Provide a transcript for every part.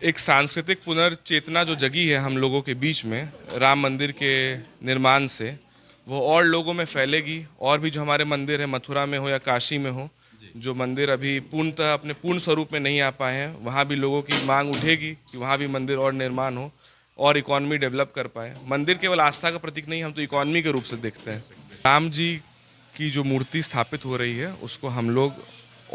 एक सांस्कृतिक पुनर्चेतना जो जगी है हम लोगों के बीच में राम मंदिर के निर्माण से, वो और लोगों में फैलेगी। और भी जो हमारे मंदिर है, मथुरा में हो या काशी में हो, जो मंदिर अभी पूर्णतः अपने पूर्ण स्वरूप में नहीं आ पाए हैं, वहाँ भी लोगों की मांग उठेगी कि वहाँ भी मंदिर और निर्माण हो और इकॉनमी डेवलप कर पाए। मंदिर केवल आस्था का प्रतीक नहीं, हम तो इकॉनमी के रूप से देखते हैं। राम जी की जो मूर्ति स्थापित हो रही है, उसको हम लोग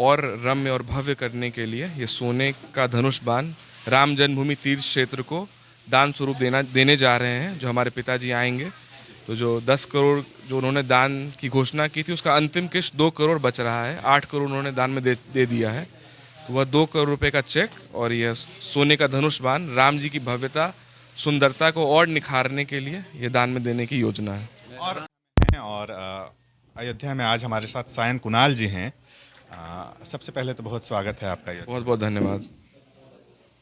और रम्य और भव्य करने के लिए ये सोने का धनुष बाण राम जन्मभूमि तीर्थ क्षेत्र को दान स्वरूप देने जा रहे हैं। जो हमारे पिताजी आएंगे, तो जो 10 करोड़ जो उन्होंने दान की घोषणा की थी, उसका अंतिम किश्त 2 करोड़ बच रहा है। 8 करोड़ उन्होंने दान में दे दिया है, तो वह 2 करोड़ रुपए का चेक और यह सोने का धनुष बाण राम जी की भव्यता, सुंदरता को और निखारने के लिए ये दान में देने की योजना है। और अयोध्या में आज हमारे साथ सायन कुणाल जी हैं। सबसे पहले तो बहुत स्वागत है आपका। बहुत बहुत धन्यवाद।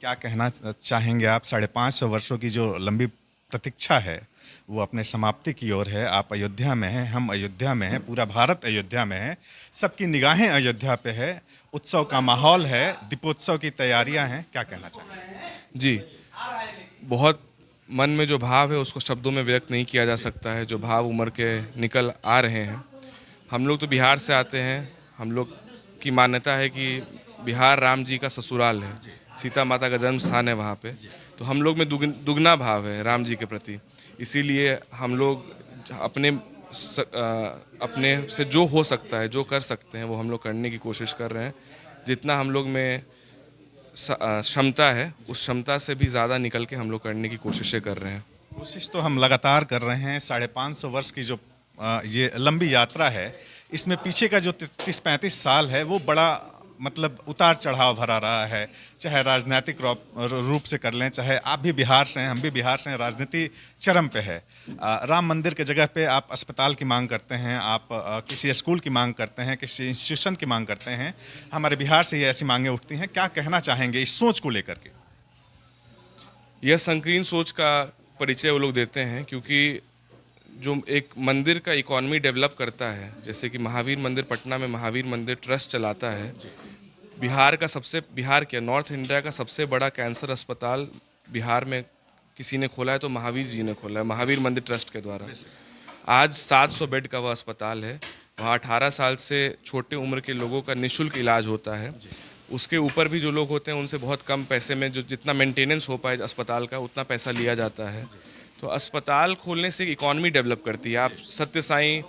क्या कहना चाहेंगे आप? 550 वर्षों की जो लंबी प्रतीक्षा है वो अपने समाप्ति की ओर है। आप अयोध्या में हैं, हम अयोध्या में हैं, पूरा भारत अयोध्या में है, सबकी निगाहें अयोध्या पे है, उत्सव का माहौल है, दीपोत्सव की तैयारियां हैं। क्या कहना चाहेंगे? जी, बहुत मन में जो भाव है उसको शब्दों में व्यक्त नहीं किया जा सकता है। जो भाव उमड़ के निकल आ रहे हैं। हम लोग तो बिहार से आते हैं। हम लोग की मान्यता है कि बिहार राम जी का ससुराल है, सीता माता का जन्म स्थान है वहाँ पे। तो हम लोग में दुगना भाव है राम जी के प्रति। इसीलिए हम लोग अपने से जो हो सकता है, जो कर सकते हैं, वो हम लोग करने की कोशिश कर रहे हैं। जितना हम लोग में क्षमता है, उस क्षमता से भी ज़्यादा निकल के हम लोग करने की कोशिशें कर रहे हैं। कोशिश तो हम लगातार कर रहे हैं। 550 वर्ष की जो ये लंबी यात्रा है, इसमें पीछे का जो 30-35 साल है वो बड़ा मतलब उतार चढ़ाव भरा रहा है। चाहे राजनीतिक रूप से कर लें, चाहे आप भी बिहार से हैं, हम भी बिहार से हैं, राजनीति चरम पे है। राम मंदिर के जगह पे आप अस्पताल की मांग करते हैं, आप किसी स्कूल की मांग करते हैं, किसी इंस्टीट्यूशन की मांग करते हैं। हमारे बिहार से ये ऐसी मांगें उठती हैं। क्या कहना चाहेंगे इस सोच को लेकर के? यह संकीर्ण सोच का परिचय वो लोग देते हैं, क्योंकि जो एक मंदिर का इकॉनमी डेवलप करता है, जैसे कि महावीर मंदिर पटना में महावीर मंदिर ट्रस्ट चलाता है। बिहार क्या, नॉर्थ इंडिया का सबसे बड़ा कैंसर अस्पताल बिहार में किसी ने खोला है तो महावीर जी ने खोला है, महावीर मंदिर ट्रस्ट के द्वारा। आज 700 बेड का वह अस्पताल है। वहाँ 18 साल से छोटे उम्र के लोगों का निःशुल्क इलाज होता है। उसके ऊपर भी जो लोग होते हैं उनसे बहुत कम पैसे में, जो जितना मेंटेनेंस हो पाए अस्पताल का, उतना पैसा लिया जाता है। तो अस्पताल खोलने से इकॉनमी डेवलप करती है। आप सत्य साईं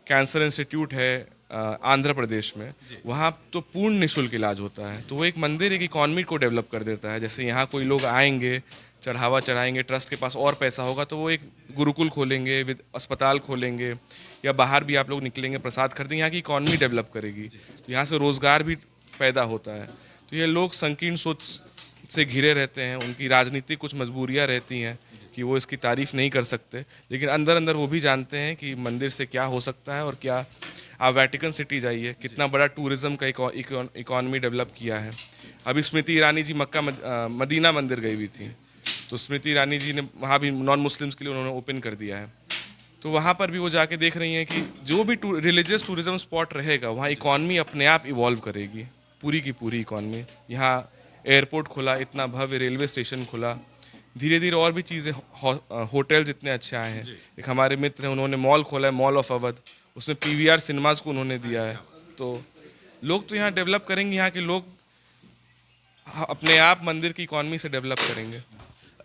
कैंसर इंस्टीट्यूट है आंध्र प्रदेश में, वहाँ तो पूर्ण निःशुल्क इलाज होता है। तो वो एक मंदिर एक इकॉनमी को डेवलप कर देता है। जैसे यहाँ कोई लोग आएंगे, चढ़ावा चढ़ाएंगे, ट्रस्ट के पास और पैसा होगा तो वो एक गुरुकुल खोलेंगे, विद अस्पताल खोलेंगे, या बाहर भी आप लोग निकलेंगे प्रसाद खरीदेंगे, यहाँ की इकॉनमी डेवलप करेगी। तो यहाँ से रोज़गार भी पैदा होता है। तो ये लोग संकीर्ण सोच से घिरे रहते हैं। उनकी राजनीतिक कुछ मजबूरियाँ रहती हैं कि वो इसकी तारीफ़ नहीं कर सकते, लेकिन अंदर अंदर वो भी जानते हैं कि मंदिर से क्या हो सकता है। और क्या, आप वेटिकन सिटी जाइए, कितना बड़ा टूरिज़्म का इकॉनमी डेवलप किया है। अभी स्मृति ईरानी जी मदीना मंदिर गई हुई थी, तो स्मृति ईरानी जी ने वहाँ भी नॉन मुस्लिम्स के लिए उन्होंने ओपन कर दिया है। तो वहाँ पर भी वो जाके देख रही हैं कि जो भी रिलीजियस टूरिज़्म स्पॉट रहेगा, वहाँ इकॉनमी अपने आप इवॉल्व करेगी, पूरी की पूरी इकॉनमी। यहाँ एयरपोर्ट खुला, इतना भव्य रेलवे स्टेशन खुला, धीरे धीरे और भी चीज़ें, होटल्स इतने अच्छे आए हैं। एक हमारे मित्र हैं, उन्होंने मॉल खोला है, मॉल ऑफ अवध, उसमें पीवीआर सिनेमाज को उन्होंने दिया है। तो लोग तो यहाँ डेवलप करेंगे, यहाँ के लोग अपने आप मंदिर की इकॉनमी से डेवलप करेंगे।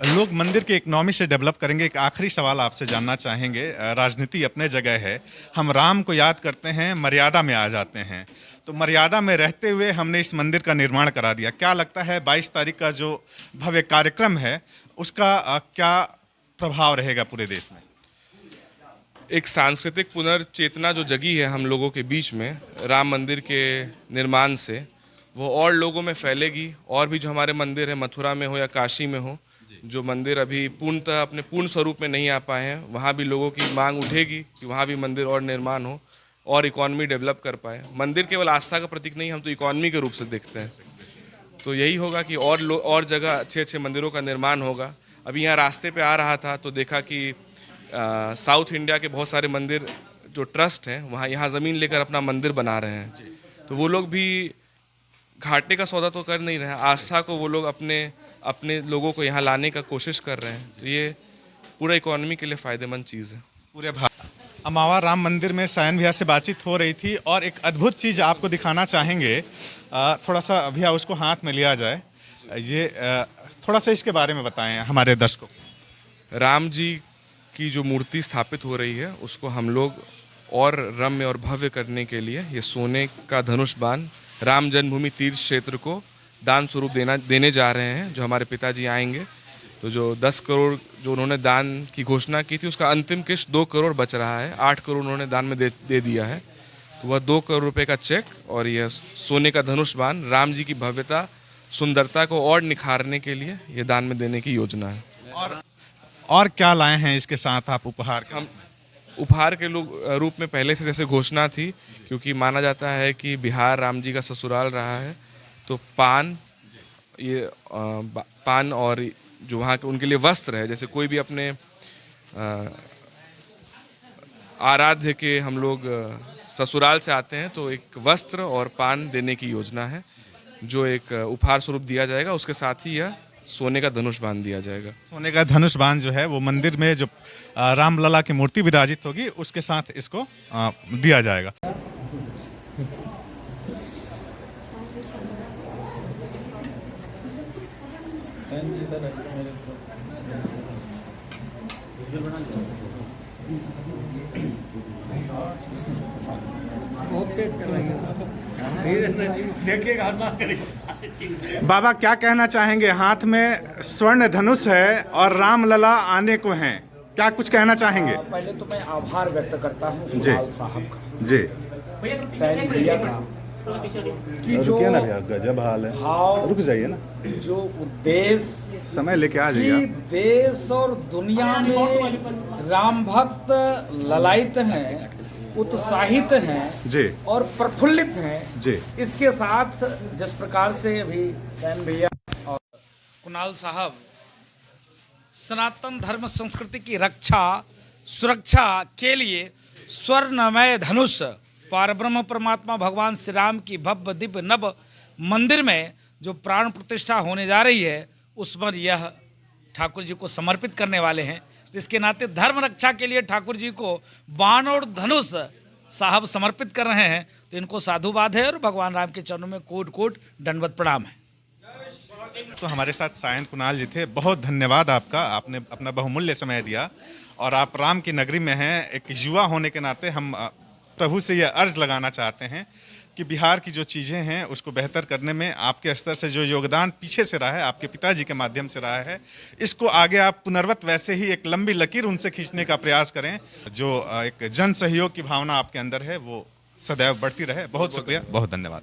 लोग मंदिर के इकोनॉमी से डेवलप करेंगे। एक आखिरी सवाल आपसे जानना चाहेंगे। राजनीति अपने जगह है, हम राम को याद करते हैं, मर्यादा में आ जाते हैं। तो मर्यादा में रहते हुए हमने इस मंदिर का निर्माण करा दिया। क्या लगता है 22 तारीख का जो भव्य कार्यक्रम है उसका क्या प्रभाव रहेगा पूरे देश में? एक सांस्कृतिक पुनर्चेतना जो जगी है हम लोगों के बीच में राम मंदिर के निर्माण से, वो और लोगों में फैलेगी। और भी जो हमारे मंदिर है, मथुरा में हो या काशी में हो, जो मंदिर अभी पूर्णतः अपने पूर्ण स्वरूप में नहीं आ पाए हैं, वहाँ भी लोगों की मांग उठेगी कि वहाँ भी मंदिर और निर्माण हो और इकॉनमी डेवलप कर पाए। मंदिर केवल आस्था का प्रतीक नहीं, हम तो इकॉनमी के रूप से देखते हैं। तो यही होगा कि और जगह अच्छे अच्छे मंदिरों का निर्माण होगा। अभी यहाँ रास्ते पे आ रहा था तो देखा कि साउथ इंडिया के बहुत सारे मंदिर जो ट्रस्ट हैं, वहाँ यहाँ ज़मीन लेकर अपना मंदिर बना रहे हैं। तो वो लोग भी घाटे का सौदा तो कर नहीं रहे हैं, आस्था को वो लोग अपने अपने लोगों को यहाँ लाने का कोशिश कर रहे हैं। तो ये पूरा इकोनॉमी के लिए फ़ायदेमंद चीज़ है। पूरे भारत अमावा राम मंदिर में सायन भैया से बातचीत हो रही थी और एक अद्भुत चीज़ आपको दिखाना चाहेंगे। थोड़ा सा भैया उसको हाथ में लिया जाए। ये थोड़ा सा इसके बारे में बताएं हमारे दर्शकों को। राम जी की जो मूर्ति स्थापित हो रही है उसको हम लोग और रम्य और भव्य करने के लिए ये सोने का धनुष बाण राम जन्मभूमि तीर्थ क्षेत्र को दान स्वरूप देने जा रहे हैं। जो हमारे पिताजी आएंगे तो जो 10 करोड़ जो उन्होंने दान की घोषणा की थी उसका अंतिम किश्त 2 करोड़ बच रहा है। 8 करोड़ उन्होंने दान में दे दिया है। तो वह 2 करोड़ रुपए का चेक और यह सोने का धनुष बाण राम जी की भव्यता सुंदरता को और निखारने के लिए ये दान में देने की योजना है। और क्या लाए हैं इसके साथ आप उपहार के? हम उपहार के रूप में पहले से जैसे घोषणा थी, क्योंकि माना जाता है कि बिहार राम जी का ससुराल रहा है, तो पान पान और जो वहाँ के उनके लिए वस्त्र है। जैसे कोई भी अपने आराध्य के हम लोग ससुराल से आते हैं तो एक वस्त्र और पान देने की योजना है जो एक उपहार स्वरूप दिया जाएगा। उसके साथ ही यह सोने का धनुष बाण दिया जाएगा। सोने का धनुष बाण जो है वो मंदिर में जो रामलला की मूर्ति विराजित होगी उसके साथ इसको दिया जाएगा। बाबा क्या कहना चाहेंगे? हाथ में स्वर्ण धनुष है और रामलला आने को हैं, क्या कुछ कहना चाहेंगे? पहले तो मैं आभार व्यक्त करता हूँ जी। कुणाल साहब का, जी सैन भैया का, कि जो रुकिए ना भैया, गजब हाल है। भाव, रुक जाइए ना, जो उद्देश्य समय लेके आ कि जाइए। देश और दुनिया में राम भक्त ललायित हैं, उत्साहित हैं जी और प्रफुल्लित हैं। जी इसके साथ जिस प्रकार से अभी सैन भैया और कुणाल साहब सनातन धर्म संस्कृति की रक्षा सुरक्षा के लिए स्वर्णमय धनुष पारब्रह्म परमात्मा भगवान श्री राम की भव्य दिव्य नभ मंदिर में जो प्राण प्रतिष्ठा होने जा रही है उस पर यह ठाकुर जी को समर्पित करने वाले हैं। इसके नाते धर्म रक्षा के लिए ठाकुर जी को बाण और धनुष साहब समर्पित कर रहे हैं, तो इनको साधुवाद है और भगवान राम के चरणों में कोट कोट दंडवत प्रणाम है। तो हमारे साथ सायन कुणाल जी थे, बहुत धन्यवाद आपका, आपने अपना बहुमूल्य समय दिया और आप राम की नगरी में हैं। एक युवा होने के नाते हम प्रभु से यह अर्ज लगाना चाहते हैं कि बिहार की जो चीज़ें हैं उसको बेहतर करने में आपके स्तर से जो योगदान पीछे से रहा है, आपके पिताजी के माध्यम से रहा है, इसको आगे आप पुनर्वत वैसे ही एक लंबी लकीर उनसे खींचने का प्रयास करें। जो एक जन सहयोग की भावना आपके अंदर है वो सदैव बढ़ती रहे। बहुत शुक्रिया, बहुत धन्यवाद।